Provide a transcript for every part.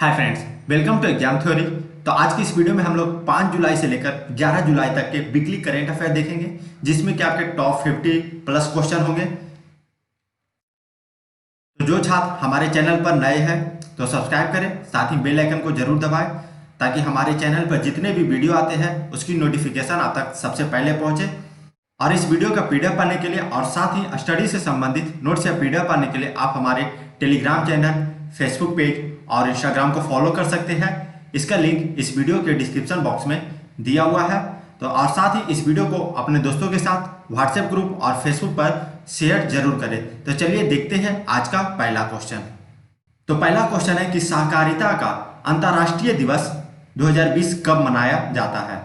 Hi friends, welcome to exam theory. तो आज की इस वीडियो में हम लोग 5 जुलाई से लेकर 11 जुलाई तक के वीकली करेंट अफेयर देखेंगे, जिसमें कि आपके टॉप 50 प्लस क्वेश्चन होंगे। तो जो छात्र हमारे चैनल पर नए हैं तो सब्सक्राइब करें, साथ ही बेल आइकन को जरूर दबाएं ताकि हमारे चैनल पर जितने भी वीडियो आते हैं उसकी नोटिफिकेशन आप तक सबसे पहले पहुंचे। और इस वीडियो का पीडीएफ पाने के लिए और साथ ही स्टडी से संबंधित नोट्स या पीडीएफ पाने के लिए आप हमारे टेलीग्राम चैनल, फेसबुक पेज और इंस्टाग्राम को फॉलो कर सकते हैं। इसका लिंक इस वीडियो के डिस्क्रिप्शन बॉक्स में दिया हुआ है। तो और साथ ही इस वीडियो को अपने दोस्तों के साथ व्हाट्सएप ग्रुप और फेसबुक पर शेयर जरूर करें। तो चलिए देखते हैं आज का पहला क्वेश्चन। तो पहला क्वेश्चन है कि सहकारिता का अंतर्राष्ट्रीय दिवस 2020 कब मनाया जाता है।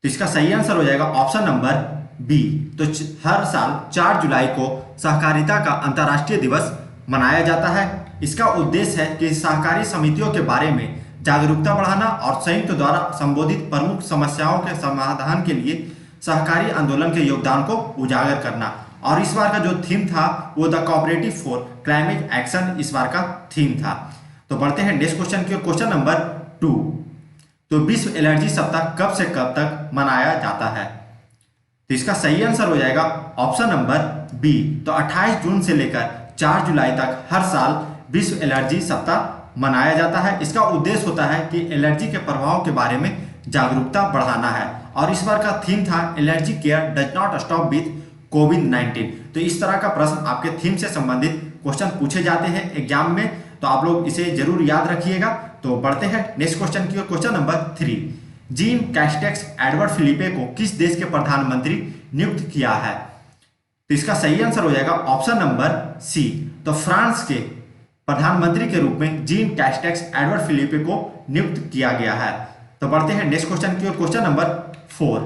तो इसका सही आंसर हो जाएगा ऑप्शन नंबर बी। तो हर साल 4 जुलाई को सहकारिता का अंतर्राष्ट्रीय दिवस मनाया जाता है। इसका उद्देश्य है कि सहकारी समितियों के बारे में जागरूकता बढ़ाना और संयुक्त द्वारा संबोधित प्रमुख समस्याओं के समाधान के लिए सहकारी आंदोलन के योगदान को उजागर करना। और इस बार का जो थीम था वो the cooperative for climate action इस बार का थीम था। तो बढ़ते हैं नेक्स्ट क्वेश्चन की ओर। Question number 2। तो विश्व एलर्जी सप्ताह कब से कब तक मनाया जाता है। तो इसका सही आंसर हो जाएगा ऑप्शन नंबर बी। तो 28 जून से लेकर 4 जुलाई तक हर साल विश्व एलर्जी सप्ताह मनाया जाता है। इसका उद्देश्य होता है कि एलर्जी के प्रभाव के बारे में जागरूकता बढ़ाना है। और इस बार का थीम था allergy care does not stop with कोविड-19। तो इस तरह का प्रश्न आपके थीम से संबंधित क्वेश्चन पूछे जाते हैं एग्जाम में, तो आप लोग इसे जरूर याद रखिएगा। तो बढ़ते हैं नेक्स्ट क्वेश्चन की ओर। Question number 3। Jean Castex Edouard Philippe को किस देश के प्रधानमंत्री नियुक्त किया है। तो इसका सही आंसर हो जाएगा ऑप्शन नंबर सी। तो फ्रांस के प्रधानमंत्री के रूप में जीन कैस्टेक्स एडवर्ड फिलिपे को नियुक्त किया गया है। तो बढ़ते हैं नेक्स्ट क्वेश्चन की ओर। क्वेश्चन नंबर 4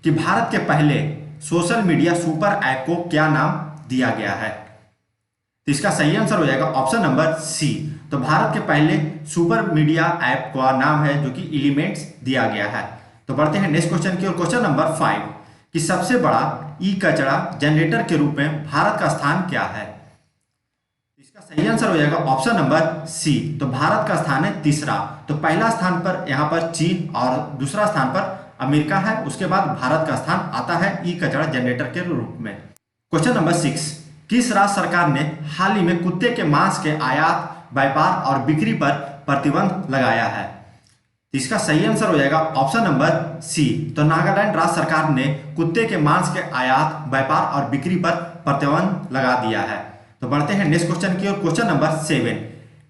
कि भारत के पहले सोशल मीडिया सुपर ऐप को क्या नाम दिया गया है। तो इसका सही आंसर हो जाएगा ऑप्शन नंबर सी। तो भारत के पहले सुपर मीडिया ऐप का नाम है जो कि एलिमेंट्स दिया गया है। तो बढ़ते हैं नेक्स्ट क्वेश्चन की ओर। क्वेश्चन नंबर 5 कि सबसे बड़ा ई कचरा जनरेटर के रूप में भारत का स्थान क्या है। इसका सही आंसर हो जाएगा ऑप्शन नंबर सी। तो भारत का स्थान है तीसरा। तो पहला स्थान पर यहाँ पर चीन और दूसरा स्थान पर अमेरिका है, उसके बाद भारत का स्थान आता है ई कचरा जनरेटर के रूप में। क्वेश्चन नंबर 6 किस राज्य सरकार ने हाल ही में कुत्ते के मांस के आयात, व्यापार और बिक्री पर प्रतिबंध लगाया है। इसका सही आंसर हो जाएगा ऑप्शन नंबर सी। तो नागालैंड राज्य सरकार ने कुत्ते के मांस के आयात, व्यापार और बिक्री पर प्रतिबंध लगा दिया है। तो बढ़ते हैं नेक्स्ट क्वेश्चन की ओर। क्वेश्चन नंबर 7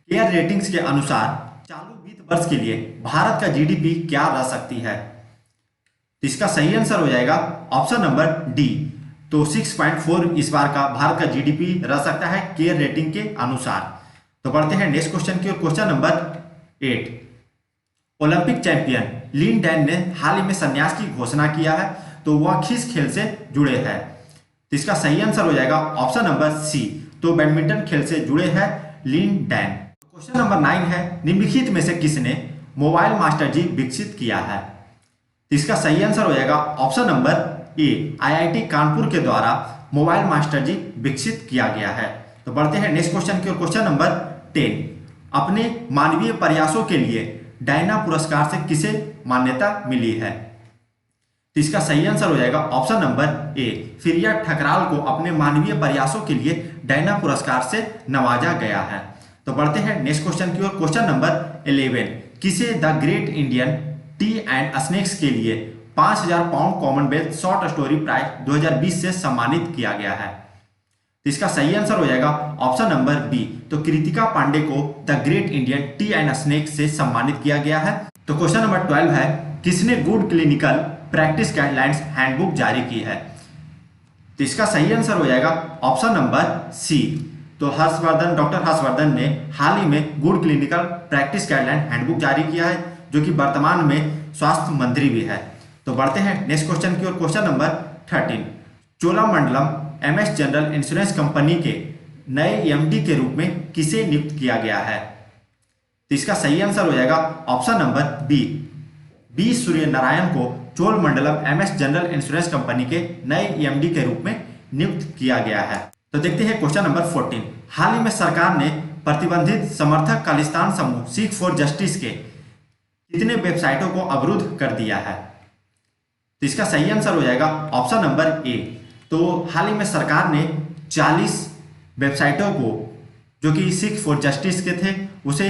केयर रेटिंग्स के अनुसार चालू वित्त वर्ष के लिए भारत का जीडीपी क्या रह सकती है। तो इसका सही आंसर हो जाएगा ऑप्शन नंबर डी। तो 6.4 इस बार का भारत का जीडीपी रह सकता है केयर रेटिंग के अनुसार। तो बढ़ते हैं नेक्स्ट क्वेश्चन की ओर। Question number 8 Olympic champion Lin Dan ने हाल ही में संन्यास की घोषणा किया है, तो वह किस खेल से जुड़े हैं। तो इसका सही आंसर हो जाएगा ऑप्शन नंबर सी। तो बैडमिंटन खेल से जुड़े हैं लिन डैन। क्वेश्चन नंबर 9 है निम्नलिखित में से किसने मोबाइल मास्टर जी विकसित किया है। तो इसका सही आंसर हो जाएगा ऑप्शन नंबर ए। आईआईटी कानपुर के द्वारा मोबाइल मास्टर जी विकसित किया गया है। तो बढ़ते हैं नेक्स्ट क्वेश्चन की ओर। क्वेश्चन नंबर 10 अपने मानवीय प्रयासों के लिए डायना पुरस्कार से किसे मान्यता मिली है। तो इसका सही आंसर हो जाएगा ऑप्शन नंबर ए। फिरिया ठकराल को अपने मानवीय प्रयासों के लिए डायना पुरस्कार से नवाजा गया है। तो बढ़ते हैं नेक्स्ट क्वेश्चन की ओर। क्वेश्चन नंबर 11 किसे the great Indian tea and snacks के लिए 5000 pound Commonwealth short story prize 2020 से सम्मानित किया गया है। तो इसका सही आंसर हो जाएगा ऑप्शन नंबर बी। तो कृतिका पांडे को the great Indian tea and snacks से सम्मानित किया गया है। तो क्वेश्चन नंबर 12 है किसने good clinical practice guidelines handbook जारी की है। तो इसका सही आंसर हो जाएगा ऑप्शन नंबर सी। तो डॉक्टर हर्षवर्धन ने हाल ही में good clinical practice guideline handbook जारी किया है, जो कि वर्तमान में स्वास्थ्य मंत्री भी है। तो बढ़ते हैं नेक्स्ट क्वेश्चन की ओर। Question number 13 Cholamandalam MS general insurance company के नए एमडी के रूप में किसे नियुक्त किया गया है। तो इसका सही आंसर हो जाएगा option number B Surya Narayan को Cholamandalam MS general insurance company के नए एमडी के रूप में नियुक्त किया गया है। तो देखते हैं क्वेश्चन नंबर 14 हाल ही में सरकार ने प्रतिबंधित समर्थक खालिस्तान समूह सिख फॉर जस्टिस के कितने वेबसाइटों को अवरुद्ध कर दिया है? तो इसका सही आंसर हो जाएगा ऑप्शन नंबर ए। तो हाल ही में सरकार ने 40 वेबसाइटों को जो कि सिख फॉर जस्टिस के थे उसे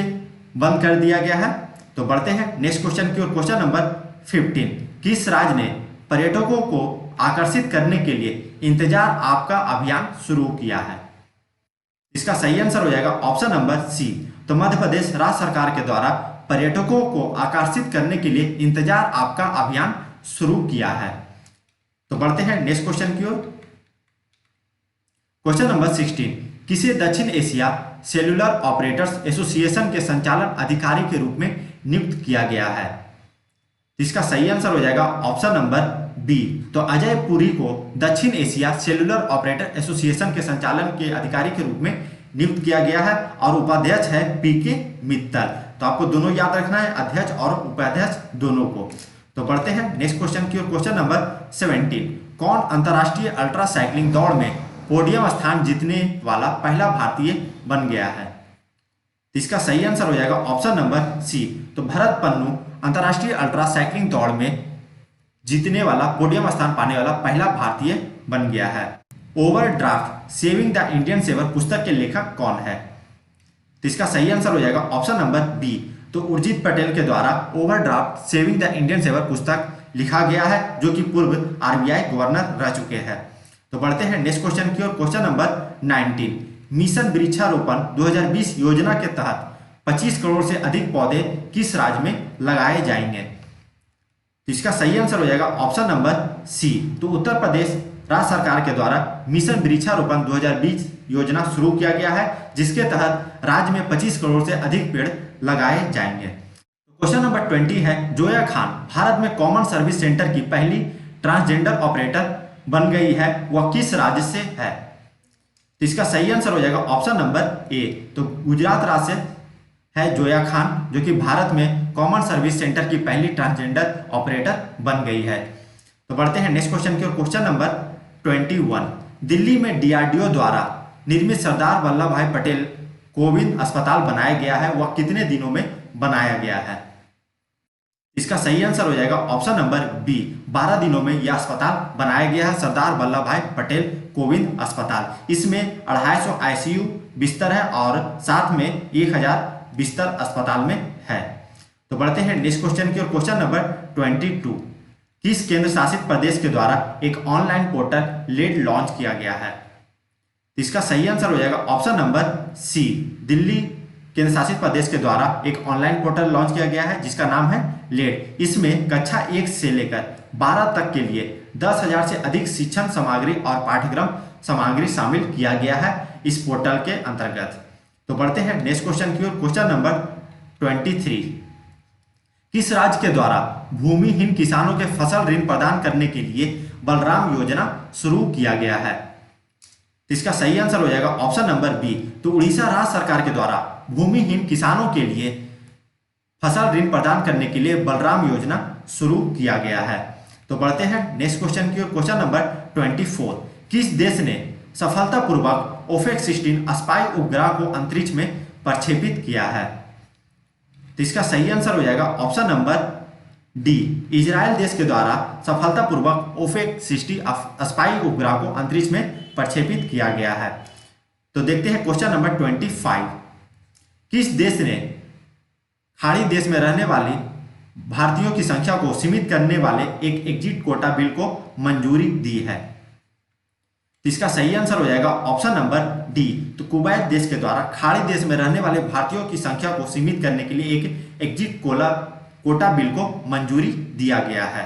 बंद कर दिया गया है। तो बढ़ते हैं नेक्स्ट क्वेश्चन की ओर। क्वेश्चन नंबर 15, किस राज्य ने पर्यटकों को आकर्षित करने के लिए इंतजार आपका अभियान शुरू किया है? इसका सही आंसर हो जाएगा ऑप्शन नंबर सी। तो मध्य प्रदेश राज्य सरकार के द्वारा पर्यटकों को आकर्षित करने के लिए इंतजार आपका अभियान शुरू किया है। तो बढ़ते हैं नेक्स्ट क्वेश्चन की ओर। क्वेश्चन नंबर 16, किसे दक्षिण एशिया सेलुलर ऑपरेटर्स एसोसिएशन के संचालन अधिकारी के रूप में नियुक्त किया गया है? इसका सही आंसर हो जाएगा ऑप्शन नंबर बी। तो अजय पुरी को दक्षिण एशिया सेलुलर ऑपरेटर एसोसिएशन के संचालन के अधिकारी के रूप में नियुक्त किया गया है और उपाध्यक्ष है पीके मित्तल। तो आपको दोनों याद रखना है, अध्यक्ष और उपाध्यक्ष दोनों को। तो बढ़ते हैं नेक्स्ट क्वेश्चन की ओर। क्वेश्चन नंबर 17, कौन अंतर्राष्ट्रीय अल्ट्रा साइकिलिंग दौड़ में पोडियम स्थान जीतने वाला पहला भारतीय बन गया है? इसका सही आंसर हो जाएगा ऑप्शन नंबर सी। तो भरत पन्नू अंतर्राष्ट्रीय अल्ट्रा साइकिलिंग दौड़ में जीतने वाला पोडियम स्थान पाने वाला पहला भारतीय बन गया है। Overdraft saving the Indian saver पुस्तक के लेखक कौन है? तो इसका सही आंसर हो जाएगा ऑप्शन नंबर बी। तो उर्जित पटेल के द्वारा overdraft saving the Indian saver पुस्तक लिखा गया है, जो कि पूर्व आरबीआई गवर्नर रह चुके हैं। तो बढ़ते हैं नेक्स्ट क्वेश्चन की ओर। क्वेश्चन नंबर 19, मिशन वृक्षारोपण 2020 योजना के तहत 25 करोड़ से अधिक पौधे किस राज्य में लगाए जाएंगे? इसका सही आंसर हो जाएगा ऑप्शन नंबर सी। तो उत्तर प्रदेश राज्य सरकार के द्वारा मिशन वृक्षारोपण 2020 योजना शुरू किया गया है, जिसके तहत राज्य में 25 करोड़ से अधिक पेड़ लगाए जाएंगे। क्वेश्चन नंबर 20 है, जोया खान भारत में कॉमन सर्विस सेंटर की पहली ट्रांसजेंडर ऑपरेटर बन गई है, वह किस राज्य से है? तो इसका सही आंसर हो जाएगा ऑप्शन नंबर ए। तो गुजरात राज्य से है जोया खान, जो कि भारत में कॉमन सर्विस सेंटर की पहली ट्रांसजेंडर ऑपरेटर बन गई है। तो बढ़ते हैं नेक्स्ट क्वेश्चन की ओर। क्वेश्चन नंबर 21, दिल्ली में डीआरडीओ द्वारा निर्मित सरदार वल्लभ भाई पटेल कोविंद अस्पताल बनाया गया है, वह कितने दिनों में बनाया गया है? इसका सही आंसर हो जाएगा ऑप्शन नंबर बी। 12 दिनों में यह अस्पताल बनाया गया है, सरदार वल्लभ भाई पटेल कोविंद अस्पताल। इसमें 250 आईसीयू बिस्तर है और साथ में 1000 बिस्तर अस्पताल में है। तो बढ़ते हैं नेक्स्ट क्वेश्चन की ओर। क्वेश्चन नंबर 22, किस केंद्र शासित प्रदेश के द्वारा एक ऑनलाइन पोर्टल लेड लॉन्च किया गया है? इसका सही आंसर हो जाएगा ऑप्शन नंबर सी। दिल्ली केंद्र शासित प्रदेश के द्वारा एक ऑनलाइन पोर्टल लॉन्च किया गया है, जिसका नाम है लेड। इसमें कक्षा 1 से लेकर 12 तक के लिए 10,000 से अधिक शिक्षण सामग्री और पाठ्यक्रम सामग्री शामिल किया गया है इस पोर्टल के अंतर्गत। तो बढ़ते हैं नेक्स्ट क्वेश्चन की ओर। क्वेश्चन नंबर 23, किस राज्य के द्वारा भूमिहीन किसानों के फसल ऋण प्रदान करने के लिए बलराम योजना शुरू किया गया है? इसका सही आंसर हो जाएगा ऑप्शन नंबर बी। तो उड़ीसा राज्य सरकार के द्वारा भूमिहीन किसानों के लिए फसल ऋण प्रदान करने के लिए बलराम योजना शुरू किया गया है। तो बढ़ते हैं नेक्स्ट क्वेश्चन की ओर। क्वेश्चन नंबर 24, किस देश ने सफलतापूर्वक ओफेक 16 स्पाई उपग्रह को अंतरिक्ष में प्रक्षेपित किया है? तो इसका सही आंसर हो जाएगा ऑप्शन नंबर डी। इजराइल देश के द्वारा सफलतापूर्वक ओफेक 60 स्पाई उपग्रह को अंतरिक्ष में प्रक्षेपित किया गया है। तो देखते हैं क्वेश्चन नंबर 25, किस देश ने खाड़ी देश में रहने वाली भारतीयों की संख्या को सीमित करने वाले एक एग्जिट कोटा बिल को मंजूरी दी है? इसका सही आंसर हो जाएगा ऑप्शन नंबर डी। तो कुवैत देश के द्वारा खाड़ी देश में रहने वाले भारतीयों की संख्या को सीमित करने के लिए एक एग्जिट कोटा बिल को मंजूरी दिया गया है।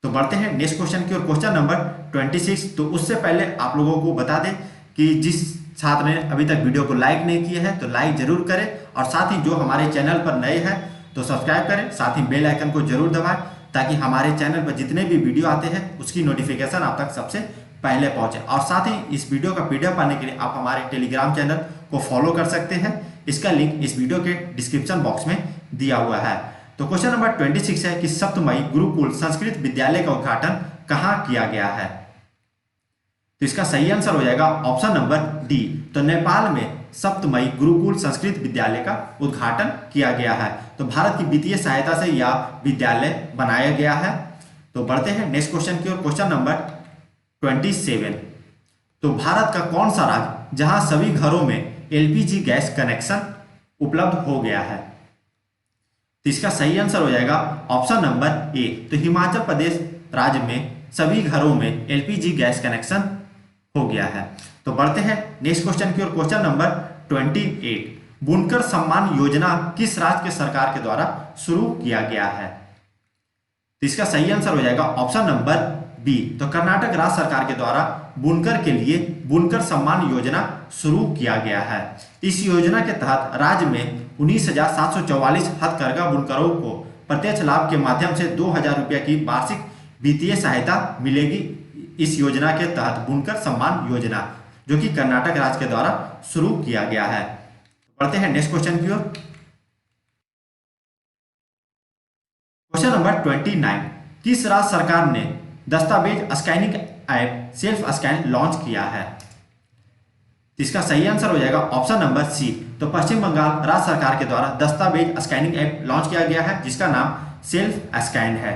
तो बढ़ते हैं नेक्स्ट क्वेश्चन की ओर। क्वेश्चन नंबर 26, तो उससे पहले आप लोगों को बता दें कि जिस छात्र ने अभी तक वीडियो को लाइक नहीं किया है तो लाइक जरूर करें, और साथ ही जो हमारे चैनल पर नए हैं तो सब्सक्राइब करें, साथ ही बेल आइकन को जरूर दबाएं, ताकि हमारे चैनल पर जितने भी वीडियो आते हैं उसकी नोटिफिकेशन आप तक सबसे पहले पहुंचे। और साथ ही इस वीडियो का पीडीएफ पाने के लिए आप हमारे टेलीग्राम चैनल को फॉलो कर सकते हैं। इसका लिंक इस वीडियो के डिस्क्रिप्शन बॉक्स में दिया हुआ है। तो क्वेश्चन नंबर 26 है कि सप्तमई गुरुकुल संस्कृत विद्यालय का उद्घाटन कहाँ किया गया है? तो इसका सही आंसर हो जाएगा ऑप्शन नंबर डी। तो नेपाल में 7 मई गुरुकुल संस्कृत विद्यालय का उद्घाटन किया गया है। तो भारत की वित्तीय सहायता से यह विद्यालय बनाया गया है। तो बढ़ते हैं नेक्स्ट क्वेश्चन की ओर। Question number 27। तो भारत का कौन सा राज्य जहां सभी घरों में एलपीजी गैस कनेक्शन उपलब्ध हो गया है? तो इसका सही आंसर हो जाएगा ऑप्शन नंबर ए। तो हिमाचल प्रदेश राज्य में सभी घरों में एलपीजी गैस कनेक्शन हो गया है। तो बढ़ते हैं नेक्स्ट क्वेश्चन की ओर। Question number 28। बुनकर सम्मान योजना किस राज्य के सरकार के द्वारा शुरू किया गया है? तो इसका सही आंसर हो जाएगा ऑप्शन नंबर बी। तो कर्नाटक राज्य सरकार के द्वारा बुनकर के लिए बुनकर सम्मान योजना शुरू किया गया है। इस योजना के तहत राज्य में 19,744 हथकरघा बुनकरों को प्रत्यक्ष लाभ के माध्यम से 2,000 रुपये की वार्षिक वित्तीय सहायता मिलेगी। इस योजना के तहत बुनकर सम्मान योजना जो कि कर्नाटक राज्य के द्वारा शुरू किया गया है। पढ़ते हैं नेक्स्ट क्वेश्चन की ओर। Question number 29। किस राज्य सरकार ने दस्तावेज scanning app self scan launch किया है? इसका सही आंसर हो जाएगा ऑप्शन नंबर सी। तो पश्चिम बंगाल राज्य सरकार के द्वारा दस्तावेज स्कैनिंग ऐप लॉन्च किया गया है जिसका नाम सेल्फ स्कैन है।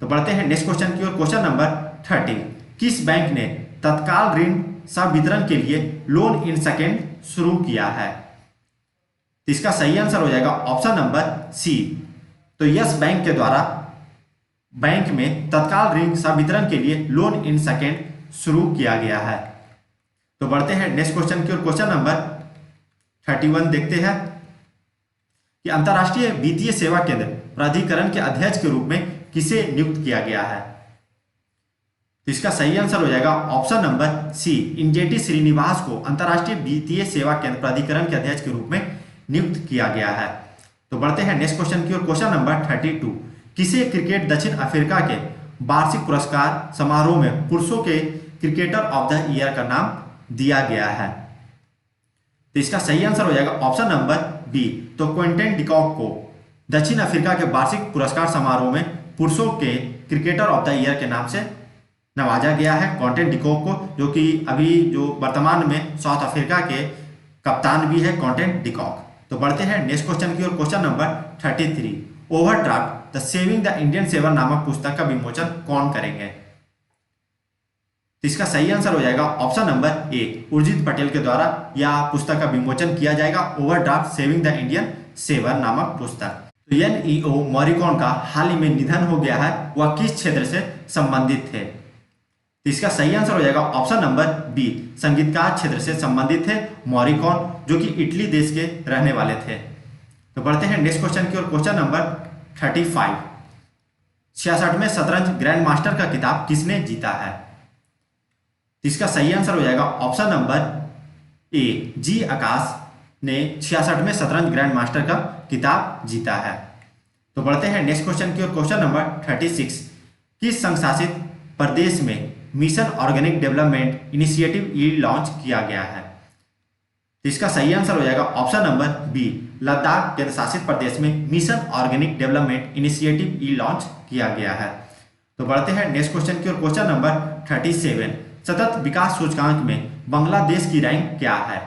तो बढ़ते हैं नेक्स्ट क्वेश्चन की ओर। Question number 30। किस बैंक ने तत्काल ऋण संवितरण के लिए लोन इन सेकेंड शुरू किया है? इसका सही आंसर हो जाएगा ऑप्शन नंबर सी। तो यस बैंक के द्वारा बैंक में तत्काल ऋण संवितरण के लिए लोन इन सेकेंड शुरू किया गया है। तो बढ़ते हैं नेक्स्ट क्वेश्चन की ओर। क्वेश्चन नंबर 31 देखते हैं कि अंतर्राष्ट्रीय वित्तीय सेवा केंद्र प्राधिकरण के अध्यक्ष के रूप में किसे नियुक्त किया गया है? तो इसका सही आंसर हो जाएगा option number C. Injeti Srinivas को अंतर्राष्ट्रीय वित्तीय सेवा केंद्र प्राधिकरण के अध्यक्ष के रूप में नियुक्त किया गया है। तो बढ़ते हैं नेक्स्ट क्वेश्चन की ओर। Question number 32। किसे क्रिकेट दक्षिण अफ्रीका के वार्षिक पुरस्कार समारोह में पुरुषों के क्रिकेटर ऑफ द ईयर का नाम दिया गया है? तो इसका सही आंसर हो जाएगा ऑप्शन नंबर बी। तो क्विंटन डिकॉक को दक्षिण अफ्रीका के वार्षिक पुरस्कार समारोह में पुरुषों के क्रिकेटर ऑफ द ईयर के नाम से नवाजा गया है क्विंटन डिकॉक को, जो कि अभी जो वर्तमान में साउथ अफ्रीका के कप्तान भी है क्विंटन डिकॉक। तो बढ़ते हैं नेक्स्ट क्वेश्चन की ओर। Question number 33। Overdraft the saving the Indian saver नामक पुस्तक का विमोचन कौन करेंगे? तो इसका सही आंसर हो जाएगा option number A. Urjit Patel के द्वारा यह पुस्तक का विमोचन किया जाएगा, overdraft saving the Indian saver नामक पुस्तक। तो एनईओ मॉरिकॉन का हाल ही में निधन हो गया है, वह किस क्षेत्र से संबंधित थे? तो इसका सही आंसर हो जाएगा ऑप्शन नंबर बी। संगीतकार क्षेत्र से संबंधित थे मॉरिकॉन, जो कि इटली देश के रहने वाले थे। तो बढ़ते हैं नेक्स्ट क्वेश्चन की ओर। Question number 35। 66वें शतरंज ग्रैंड मास्टर का खिताब किसने जीता है? इसका सही आंसर हो जाएगा ऑप्शन नंबर ए। जी आकाश ने 66वें शतरंज ग्रैंड मास्टर का खिताब जीता है। तो बढ़ते हैं नेक्स्ट क्वेश्चन की ओर। Question number 36। किस संघ शासित प्रदेश में मिशन ऑर्गेनिक डेवलपमेंट इनिशिएटिव ई लॉन्च किया गया है? तो इसका सही आंसर हो जाएगा ऑप्शन नंबर बी। लद्दाख केंद्र शासित प्रदेश में मिशन ऑर्गेनिक डेवलपमेंट इनिशिएटिव ई लॉन्च किया गया है। तो बढ़ते हैं नेक्स्ट क्वेश्चन की ओर। Question number 37। सतत विकास सूचकांक में बांग्लादेश की रैंक क्या है?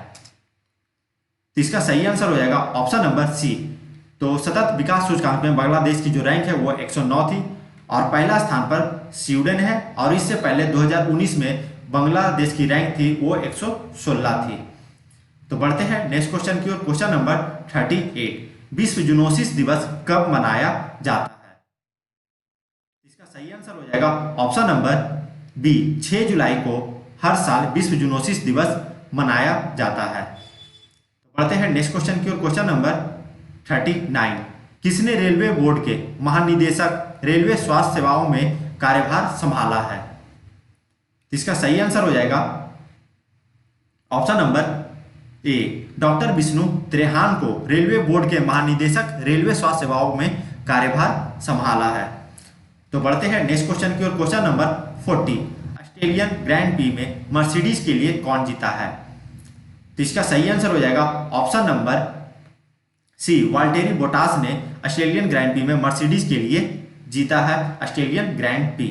तो इसका सही आंसर हो जाएगा ऑप्शन नंबर सी। तो सतत विकास सूचकांक में बांग्लादेश की जो रैंक है वो 109 थी और पहला स्थान पर स्वीडन है, और इससे पहले 2019 में बांग्लादेश की रैंक थी वो 116 थी। तो बढ़ते हैं नेक्स्ट क्वेश्चन की ओर। Question number 38। विश्व जूनोसिस दिवस कब मनाया जाता है? इसका सही आंसर हो जाएगा ऑप्शन नंबर बी। 6 जुलाई को हर साल विश्व जूनोसिस दिवस मनाया जाता है। तो बढ़ते हैं नेक्स्ट क्वेश्चन की ओर। Question number 39। किसने रेलवे बोर्ड के महानिदेशक रेलवे स्वास्थ्य सेवाओं में कार्यभार संभाला है? इसका सही आंसर हो जाएगा ऑप्शन नंबर ए। डॉक्टर विष्णु त्रेहान को रेलवे बोर्ड के महानिदेशक रेलवे स्वास्थ्य सेवाओं में कार्यभार संभाला है। तो बढ़ते हैं नेक्स्ट क्वेश्चन की ओर। Question number 40। Australian Grand Prix में मर्सिडीज के लिए कौन जीता है? तो इसका सही आंसर हो जाएगा option number C. Valtteri Bottas ने ऑस्ट्रेलियन ग्रैंड प्री में मर्सिडीज के लिए जीता है ऑस्ट्रेलियन ग्रैंड प्री।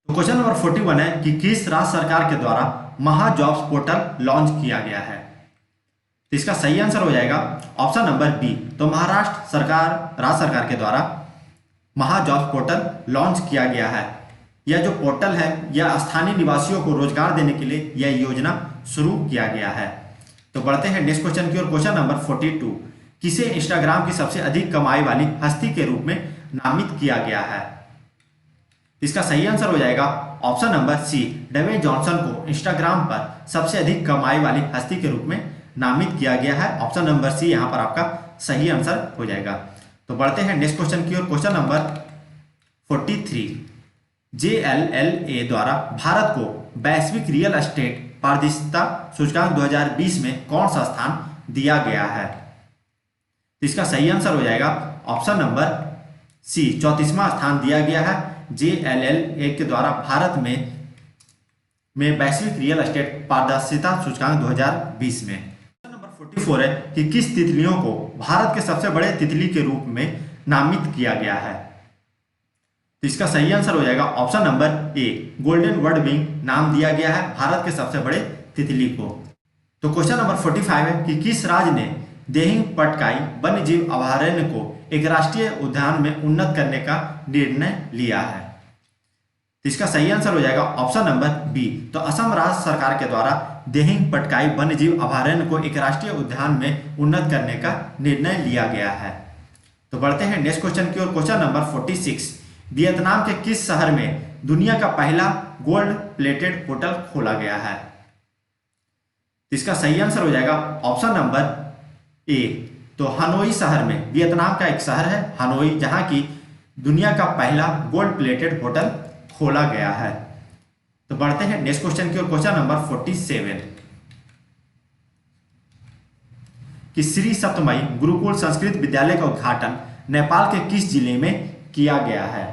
तो क्वेश्चन नंबर 41 है कि किस राज्य सरकार के द्वारा महा जॉब्स पोर्टल लॉन्च किया गया है? तो इसका सही आंसर हो जाएगा ऑप्शन नंबर बी। तो महाराष्ट्र सरकार, राज्य सरकार के द्वारा महाजॉब्स पोर्टल लॉन्च किया गया है। यह जो पोर्टल है यह स्थानीय निवासियों को रोजगार देने के लिए यह योजना शुरू किया गया है। तो बढ़ते हैं नेक्स्ट क्वेश्चन की ओर। क्वेश्चन नंबर 42, किसे इंस्टाग्राम की सबसे अधिक कमाई वाली हस्ती के रूप में नामित किया गया है? इसका सही आंसर हो जाएगा ऑप्शन नंबर सी। डेवेन जॉनसन को इंस्टाग्राम पर सबसे अधिक कमाई वाली हस्ती के रूप में नामित किया गया है। ऑप्शन नंबर सी यहां पर आपका सही आंसर हो जाएगा। तो बढ़ते हैं नेक्स्ट क्वेश्चन की ओर। क्वेश्चन नंबर 43, JLLA द्वारा भारत को वैश्विक रियल एस्टेट पारदर्शिता सूचकांक 2020 में कौन सा स्थान दिया गया है? इसका सही आंसर हो जाएगा ऑप्शन नंबर सी। 34वां स्थान दिया गया है JLLA के द्वारा भारत में वैश्विक रियल एस्टेट पारदर्शिता सूचकांक 2020 में। क्वेश्चन नंबर 44 है कि किस तितलियों को भारत के सबसे बड़े तितली के रूप में नामित किया गया है? तो इसका सही आंसर हो जाएगा ऑप्शन नंबर ए। गोल्डन वर्ड विंग नाम दिया गया है भारत के सबसे बड़े तितली को। तो क्वेश्चन नंबर 45 है कि किस राज्य ने देहिंग पटकाई वन्य जीव अभयारण्य को एक राष्ट्रीय उद्यान में उन्नत करने का निर्णय लिया है? तो इसका सही आंसर हो जाएगा ऑप्शन नंबर बी। तो असम राज्य सरकार के द्वारा देहिंग पटकाई वन्य जीव अभयारण्य को एक राष्ट्रीय उद्यान में उन्नत करने का निर्णय लिया गया है। तो बढ़ते हैं नेक्स्ट क्वेश्चन की ओर। क्वेश्चन नंबर 46, वियतनाम के किस शहर में दुनिया का पहला गोल्ड प्लेटेड होटल खोला गया है? इसका सही आंसर हो जाएगा ऑप्शन नंबर ए। तो हनोई शहर में, वियतनाम का एक शहर है हनोई, जहां की दुनिया का पहला गोल्ड प्लेटेड होटल खोला गया है। तो बढ़ते हैं नेक्स्ट क्वेश्चन की ओर। क्वेश्चन नंबर 47, कि श्री सप्तमई गुरुकुल संस्कृत विद्यालय का उद्घाटन नेपाल के किस जिले में किया गया है?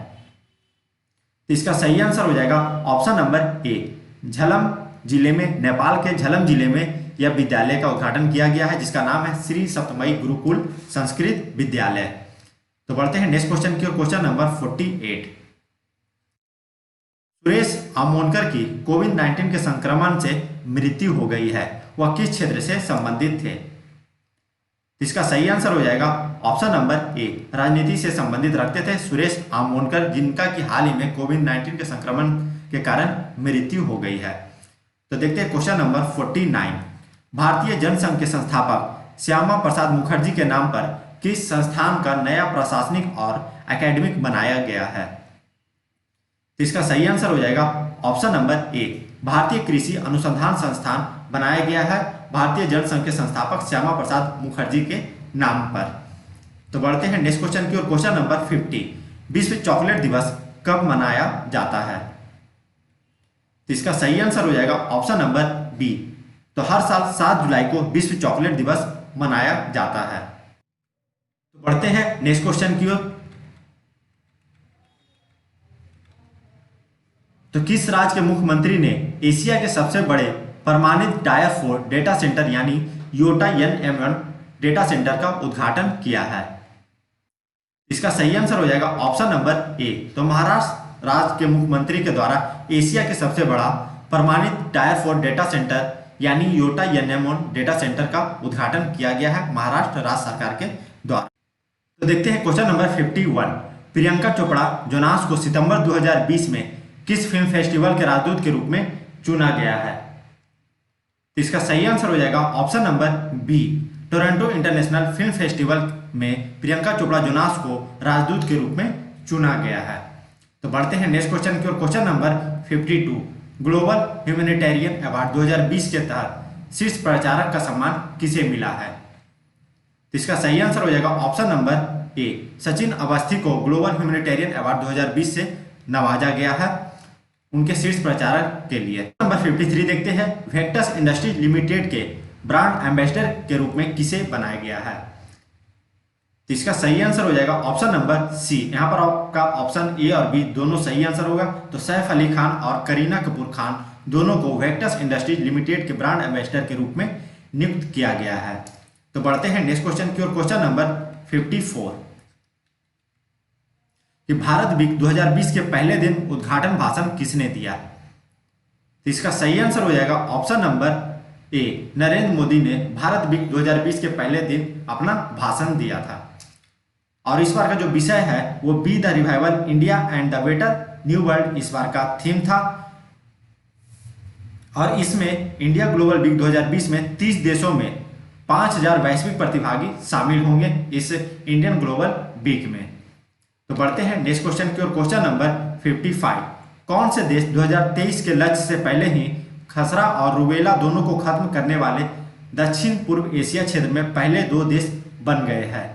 तो इसका सही आंसर हो जाएगा ऑप्शन नंबर ए। झलम जिले में, नेपाल के झलम जिले में यह विद्यालय का उद्घाटन किया गया है जिसका नाम है श्री सप्तमई गुरुकुल संस्कृत विद्यालय। तो बढ़ते हैं नेक्स्ट क्वेश्चन की ओर। क्वेश्चन नंबर 48, सुरेश आमोनकर की कोविड-19 के संक्रमण से मृत्यु हो गई है, वह किस क्षेत्र से संबंधित थे? इसका सही आंसर हो जाएगा ऑप्शन नंबर ए। राजनीति से संबंधित रखते थे सुरेश आमोनकर, जिनका कि हाल ही में कोविड-19 के संक्रमण के कारण मृत्यु हो गई है। तो देखते हैं क्वेश्चन नंबर 49, भारतीय जनसंघ के संस्थापक श्यामा प्रसाद मुखर्जी के नाम पर किस संस्थान का नया प्रशासनिक और एकेडमिक बनाया गया है? तो इसका सही आंसर हो जाएगा ऑप्शन नंबर ए। भारतीय कृषि अनुसंधान संस्थान बनाया गया है भारतीय जनसंघ के संस्थापक श्यामा प्रसाद मुखर्जी के नाम पर। तो बढ़ते हैं नेक्स्ट क्वेश्चन की ओर। क्वेश्चन नंबर 50, विश्व चॉकलेट दिवस कब मनाया जाता है? तो इसका सही आंसर हो जाएगा ऑप्शन नंबर बी। तो हर साल 7 जुलाई को विश्व चॉकलेट दिवस मनाया जाता है। तो बढ़ते हैं नेक्स्ट क्वेश्चन की ओर। तो किस राज्य के मुख्यमंत्री ने एशिया के सबसे बड़े परमाणु टायर 4 डेटा सेंटर यानी योटा NM1 डेटा सेंटर का उद्घाटन किया है? इसका सही आंसर हो जाएगा ऑप्शन नंबर ए। तो महाराष्ट्र राज्य के मुख्यमंत्री के द्वारा एशिया के सबसे बड़ा परमाणु टायर 4 डेटा सेंटर यानी योटा NM1 डेटा सेंटर का उद्घाटन किया गया है महाराष्ट्र राज्य सरकार के द्वारा। तो देखते हैं question number 51, Priyanka Chopra Jonas को सितंबर 2020 में किस फिल्म फेस्टिवल के राजदूत के रूप में चुना गया है? तो इसका सही आंसर हो जाएगा option number B. Toronto International Film Festival में प्रियंका चोपड़ा जोनास को राजदूत के रूप में चुना गया है। तो बढ़ते हैं नेक्स्ट क्वेश्चन की ओर। Question number 52, global humanitarian award 2020 के तहत शीर्ष प्रचारक का सम्मान किसे मिला है? तो इसका सही आंसर हो जाएगा ऑप्शन नंबर ए। सचिन अवस्थी को ग्लोबल ह्यूमैनिटेरियन अवार्ड 2020 से नवाजा गया है उनके शीर्ष प्रचारक के लिए। नंबर 53 देखते हैं, वेक्टस इंडस्ट्रीज लिमिटेड के ब्रांड एम्बेसडर के रूप में किसे बनाया गया है? तो इसका सही आंसर हो जाएगा ऑप्शन नंबर सी। यहाँ पर आपका ऑप्शन ए और बी दोनों सही आंसर होगा। तो सैफ अली खान और करीना कपूर खान दोनों को वेक्टस इंडस्ट्रीज लिमिटेड के ब्रांड एम्बेसडर के रूप में नियुक्त किया गया है। तो बढ़ते हैं नेक्स्ट क्वेश्चन की ओर। क्वेश्चन नंबर 54, कि भारत वीक 2020 के पहले दिन उद्घाटन भाषण किसने दिया? तो इसका सही आंसर हो जाएगा ऑप्शन नंबर ए नरेंद्र मोदी ने भारत वीक 2020 के पहले दिन अपना भाषण दिया था। और इस बार का जो विषय है वो be the revival India and the better new world इस बार का थीम था। और इसमें इंडिया ग्लोबल वीक 2020 में 30 देशों में 5000 वैश्विक प्रतिभागी शामिल होंगे इस इंडियन ग्लोबल वीक में। तो बढ़ते हैं नेक्स्ट क्वेश्चन की ओर। क्वेश्चन नंबर 55, कौन से देश 2023 के लक्ष्य से पहले ही खसरा और रूबेला दोनों को खत्म करने वाले दक्षिण पूर्व एशिया क्षेत्र में पहले 2 देश बन गए हैं?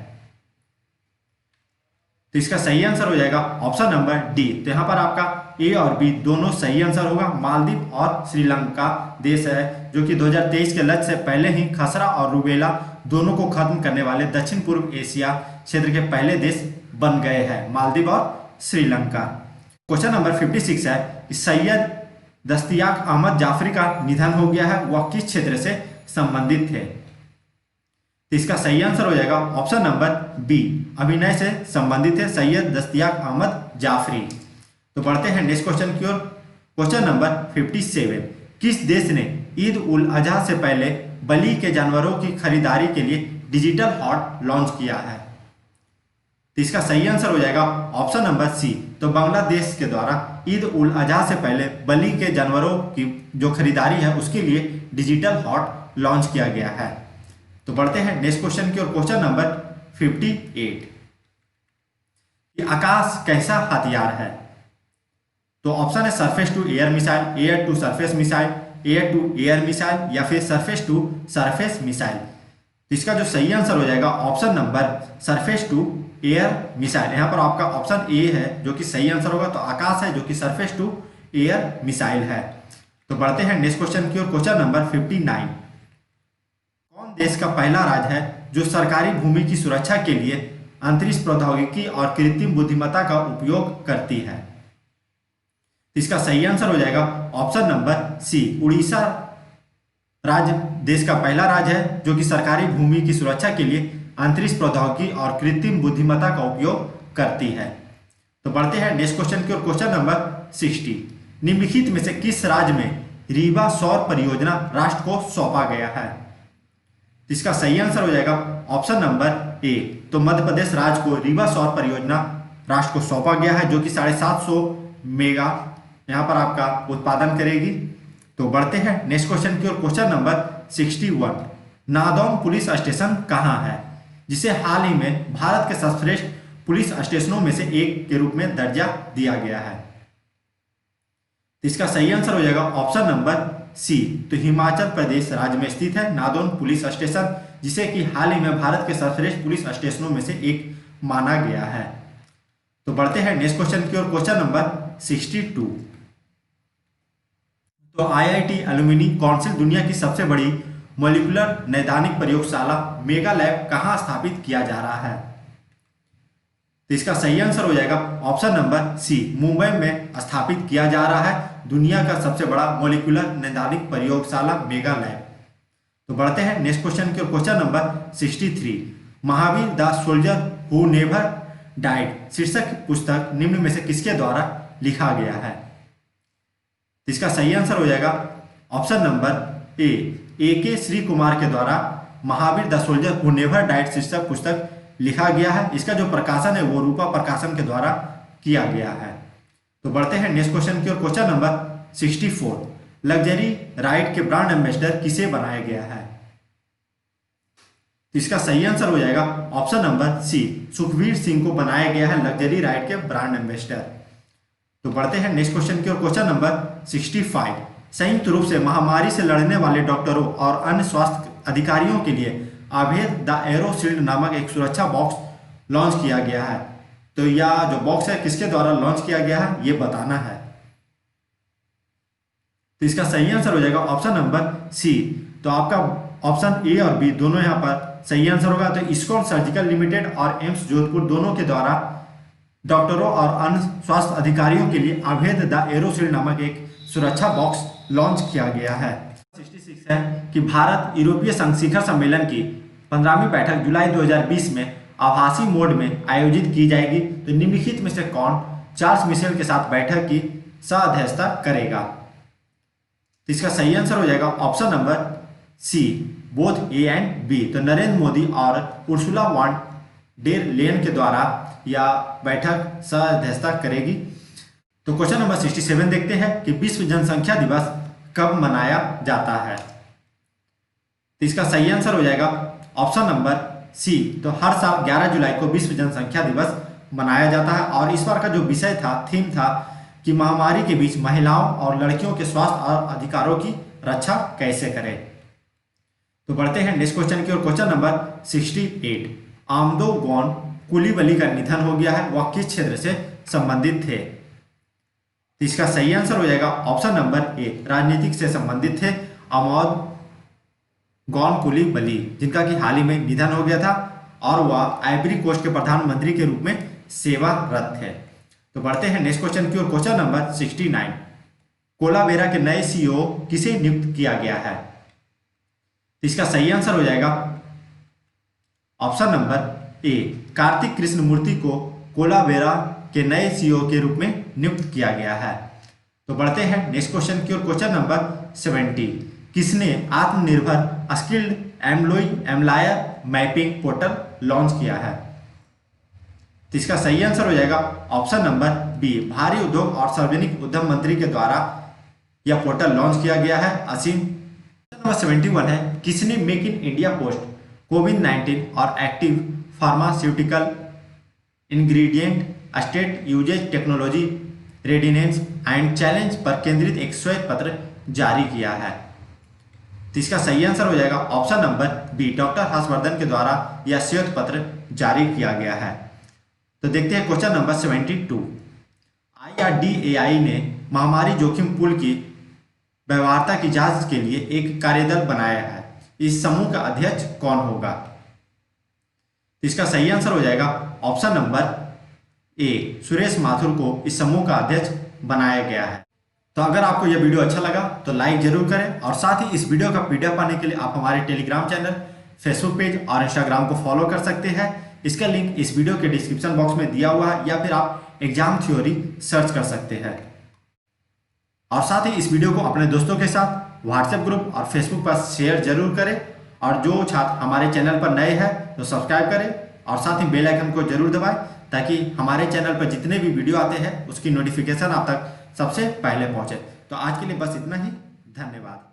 तो इसका सही आंसर हो जाएगा ऑप्शन नंबर डी। तो यहाँ पर आपका ए और बी दोनों सही आंसर होगा। मालदीव और श्रीलंका देश है जो कि 2023 के लक्ष्य से पहले ही खसरा और रूबेला दोनों को खत्म करने वाले दक्षिण पूर्व एशिया क्षेत्र के पहले देश बन गए हैं, मालदीव और श्रीलंका। क्वेश्चन नंबर 56 है कि सैयद दस्तयाक अहमद जाफरी का निधन हो गया है, वह किस क्षेत्र से संबंधित थे? तो इसका सही आंसर हो जाएगा ऑप्शन नंबर बी, अभिनय से संबंधित है सैयद दस्तयाक अहमद जाफरी। तो बढ़ते हैं नेक्स्ट क्वेश्चन की ओर। क्वेश्चन नंबर 57, किस देश ने ईद उल अजहा से पहले बलि के जानवरों की खरीदारी के लिए डिजिटल हॉट लॉन्च किया है? तो इसका सही आंसर हो जाएगा ऑप्शन नंबर सी। तो बांग्लादेश के द्वारा ईद उल अजहा से पहले बलि के जानवरों की जो खरीदारी है उसके लिए डिजिटल हॉट लॉन्च किया गया है। तो बढ़ते हैं नेक्स्ट क्वेश्चन की ओर। क्वेश्चन नंबर 58, आकाश कैसा हथियार है? तो ऑप्शन है surface to air missile, air to surface missile, air to air missile या फिर सरफेस टू सरफेस मिसाइल। तो इसका जो सही आंसर हो जाएगा option number surface to air missile. यहाँ पर आपका ऑप्शन ए है जो कि सही आंसर होगा। तो आकाश है जो कि सरफेस टू एयर मिसाइल है। तो बढ़ते हैं नेक्स्ट क्वेश्चन की ओर। क्वेश्चन नंबर 59, कौन देश का पहला राज्य है जो सरकारी भूमि की सुरक्षा के लिए अंतरिक्ष प्रौद्योगिकी और कृत्रिम बुद्धिमत्ता का उपयोग करती है? इसका सही आंसर हो जाएगा ऑप्शन नंबर सी, उड़ीसा राज्य देश का पहला राज्य है जो कि सरकारी भूमि की सुरक्षा के लिए अंतरिक्ष प्रौद्योगिकी और कृत्रिम बुद्धिमत्ता का उपयोग करती है। तो बढ़ते हैं नेक्स्ट क्वेश्चन की ओर। क्वेश्चन नंबर 60, निम्नलिखित में से किस राज्य में रीवा सौर परियोजना राष्ट्र को सौंपा गया है? इसका सही आंसर हो जाएगा ऑप्शन नंबर ए। तो मध्य प्रदेश राज्य को रीवा सौर परियोजना राष्ट्र को सौंपा गया है जो कि 750 मेगा यहाँ पर आपका उत्पादन करेगी। तो बढ़ते हैं नेक्स्ट क्वेश्चन की ओर। Question number 61, Nadaun police station कहाँ है जिसे हाल ही में भारत के सर्वश्रेष्ठ पुलिस स्टेशनों में से एक के रूप में दर्जा दिया गया है? इसका सही आंसर हो जाएगा ऑप्शन नंबर सी। तो हिमाचल प्रदेश राज्य में स्थित है नादौन पुलिस स्टेशन, जिसे कि हाल ही में भारत के सर्वश्रेष्ठ पुलिस स्टेशनों में से एक माना गया है। तो बढ़ते हैं नेक्स्ट क्वेश्चन की ओर। क्वेश्चन नंबर 62, तो आईआईटी एल्यूमिनी काउंसिल दुनिया की सबसे बड़ी मॉलिक्यूलर नैदानिक प्रयोगशाला मेगा लैब कहाँ स्थापित किया जा रहा है? तो इसका सही आंसर हो जाएगा ऑप्शन नंबर सी, मुंबई में स्थापित किया जा रहा है दुनिया का सबसे बड़ा मॉलिक्यूलर नैदानिक प्रयोगशाला मेगा लैब। तो बढ़ते हैं नेक्स्ट क्वेश्चन की ओर। Question number 63, Mahavir the soldier who never died शीर्षक पुस्तक निम्न में से किसके द्वारा लिखा गया है? तो इसका सही आंसर हो जाएगा ऑप्शन नंबर ए के श्री कुमार के द्वारा Mahavir the soldier who never died शीर्षक पुस्तक लिखा गया है। इसका जो प्रकाशन है वो रूपा प्रकाशन के द्वारा किया गया है। तो बढ़ते हैं नेक्स्ट क्वेश्चन की ओर। क्वेश्चन नंबर 64, लग्जरी राइड के ब्रांड एम्बेसडर किसे बनाया गया है? इसका सही आंसर हो जाएगा option number C, Sukhvir Singh को बनाया गया है लग्जरी राइड के ब्रांड एम्बेसडर। तो बढ़ते हैं नेक्स्ट क्वेश्चन की ओर। क्वेश्चन नंबर 65, संयुक्त रूप से महामारी से लड़ने वाले डॉक्टरों और अन्य स्वास्थ्य अधिकारियों के लिए अभेद द एरो शील्ड नामक एक सुरक्षा बॉक्स लॉन्च किया गया है। तो यह जो बॉक्स है किसके द्वारा लॉन्च किया गया है ये बताना है। तो इसका सही आंसर हो जाएगा ऑप्शन नंबर सी। तो आपका ऑप्शन ए और बी दोनों यहाँ पर सही आंसर होगा। तो इस्कॉन सर्जिकल लिमिटेड और एम्स जोधपुर दोनों के द्वारा डॉक्टरों और अन्य स्वास्थ्य अधिकारियों के लिए अभेद द एरो शील्ड नामक एक सुरक्षा बॉक्स लॉन्च किया गया है। 66 है कि भारत यूरोपीय संघ शिखर सम्मेलन की 15वीं बैठक जुलाई 2020 में आभासी मोड में आयोजित की जाएगी। तो निम्नलिखित में से कौन चार्ल्स मिशेल के साथ बैठक की सह अध्यक्षता करेगा? तो इसका सही आंसर हो जाएगा option number C both A and B. तो नरेंद्र मोदी और उर्सुला वॉन डेर लेयन के द्वारा यह बैठक सह अध्यक्षता करेगी। तो क्वेश्चन नंबर 67 देखते हैं कि विश्व जनसंख्या दिवस कब मनाया जाता है। तो इसका सही आंसर हो जाएगा ऑप्शन नंबर सी। तो हर साल 11 जुलाई को विश्व जनसंख्या दिवस मनाया जाता है। और इस बार का जो विषय था, थीम था कि महामारी के बीच महिलाओं और लड़कियों के स्वास्थ्य और अधिकारों की रक्षा कैसे करें। तो बढ़ते हैं नेक्स्ट क्वेश्चन की ओर। क्वेश्चन नंबर 68, आमदो गौन कुलीबली का निधन हो गया है, वह किस क्षेत्र से संबंधित थे। तो इसका सही आंसर हो जाएगा ऑप्शन नंबर ए, राजनीतिक से संबंधित थे आमोद गौन कुलीबली, जिनका कि हाल ही में निधन हो गया था और वह आइवरी कोस्ट के प्रधानमंत्री के रूप में सेवारत थे। तो बढ़ते हैं नेक्स्ट क्वेश्चन की ओर। क्वेश्चन नंबर 69, कोलावेरा के नए सीईओ किसे नियुक्त किया गया है। तो इसका सही आंसर हो जाएगा option number A, Kartik Krishnamurthy को कोलावेरा के नए सीईओ के रूप में नियुक्त किया गया है। तो बढ़ते हैं नेक्स्ट क्वेश्चन की ओर। क्वेश्चन नंबर 70, किसने आत्मनिर्भर skilled employer mapping portal launch किया है। तो इसका सही आंसर हो जाएगा ऑप्शन नंबर बी, भारी उद्योग और सार्वजनिक उद्यम मंत्री के द्वारा यह पोर्टल लॉन्च किया गया है। असीम। नंबर 71 है, किसने मेक इन इंडिया पोस्ट कोविड-19 और active pharmaceutical ingredient state usages technology readiness and challenge पर केंद्रित एक श्वेत पत्र जारी किया है। तो इसका सही आंसर हो जाएगा option number B, doctor Harshvardhan के द्वारा यह श्वेत पत्र जारी किया गया है। तो देखते हैं क्वेश्चन नंबर 72, IRDAI ने महामारी जोखिम पूल की व्यवहार्यता की जांच के लिए एक कार्यदल बनाया है, इस समूह का अध्यक्ष कौन होगा। तो इसका सही आंसर हो जाएगा ऑप्शन नंबर ए, सुरेश माथुर को इस समूह का अध्यक्ष बनाया गया है। तो अगर आपको यह वीडियो अच्छा लगा तो लाइक जरूर करें और साथ ही इस वीडियो का PDF पाने के लिए आप हमारे टेलीग्राम चैनल, फेसबुक पेज और इंस्टाग्राम को फॉलो कर सकते हैं। इसका लिंक इस वीडियो के डिस्क्रिप्शन बॉक्स में दिया हुआ है या फिर आप एग्जाम थ्योरी सर्च कर सकते हैं। और साथ ही इस वीडियो को अपने दोस्तों के साथ व्हाट्सएप ग्रुप और फेसबुक पर शेयर जरूर करें। और जो छात्र हमारे चैनल पर नए हैं तो सब्सक्राइब करें और साथ ही बेल आइकन को जरूर दबाएं ताकि हमारे चैनल पर जितने भी वीडियो आते हैं उसकी नोटिफिकेशन आप तक सबसे पहले पहुंचे। तो आज के लिए बस इतना ही, धन्यवाद।